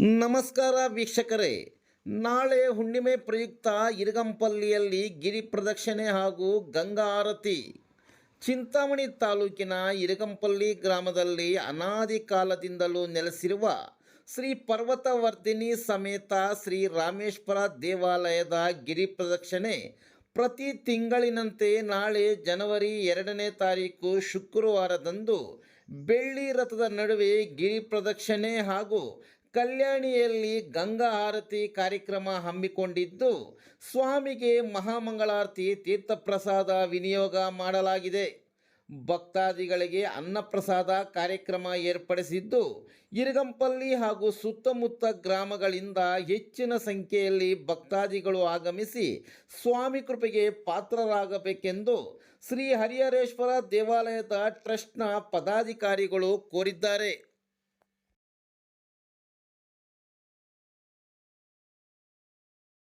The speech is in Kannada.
ನಮಸ್ಕಾರ ವೀಕ್ಷಕರೇ. ನಾಳೆ ಹುಣ್ಣಿಮೆ ಪ್ರಯುಕ್ತ ಇರಗಂಪಲ್ಲಿಯಲ್ಲಿ ಗಿರಿ ಪ್ರದಕ್ಷಿಣೆ ಹಾಗೂ ಗಂಗಾ ಆರತಿ. ಚಿಂತಾಮಣಿ ತಾಲೂಕಿನ ಇರಗಂಪಲ್ಲಿ ಗ್ರಾಮದಲ್ಲಿ ಅನಾದಿ ಕಾಲದಿಂದಲೂ ನೆಲೆಸಿರುವ ಶ್ರೀ ಪರ್ವತವರ್ಧಿನಿ ಸಮೇತ ಶ್ರೀ ರಾಮೇಶ್ವರ ದೇವಾಲಯದ ಗಿರಿ ಪ್ರದಕ್ಷಿಣೆ ಪ್ರತಿ ತಿಂಗಳಿನಂತೆ ನಾಳೆ ಜನವರಿ 2ನೇ ತಾರೀಕು ಶುಕ್ರವಾರದಂದು ಬೆಳ್ಳಿ ರಥದ ನಡುವೆ ಗಿರಿ ಪ್ರದಕ್ಷಿಣೆ ಹಾಗೂ ಕಲ್ಯಾಣಿಯಲ್ಲಿ ಗಂಗಾ ಆರತಿ ಕಾರ್ಯಕ್ರಮ ಹಮ್ಮಿಕೊಂಡಿದ್ದು, ಸ್ವಾಮಿಗೆ ಮಹಾಮಂಗಳಾರತಿ ತೀರ್ಥಪ್ರಸಾದ ವಿನಿಯೋಗ ಮಾಡಲಾಗಿದೆ. ಭಕ್ತಾದಿಗಳಿಗೆ ಅನ್ನಪ್ರಸಾದ ಕಾರ್ಯಕ್ರಮ ಏರ್ಪಡಿಸಿದ್ದು, ಇರಗಂಪಲ್ಲಿ ಹಾಗೂ ಸುತ್ತಮುತ್ತ ಗ್ರಾಮಗಳಿಂದ ಹೆಚ್ಚಿನ ಸಂಖ್ಯೆಯಲ್ಲಿ ಭಕ್ತಾದಿಗಳು ಆಗಮಿಸಿ ಸ್ವಾಮಿ ಕೃಪೆಗೆ ಪಾತ್ರರಾಗಬೇಕೆಂದು ಶ್ರೀ ಹರಿಹರೇಶ್ವರ ದೇವಾಲಯದ ಟ್ರಸ್ಟ್ನ ಪದಾಧಿಕಾರಿಗಳು ಕೋರಿದ್ದಾರೆ.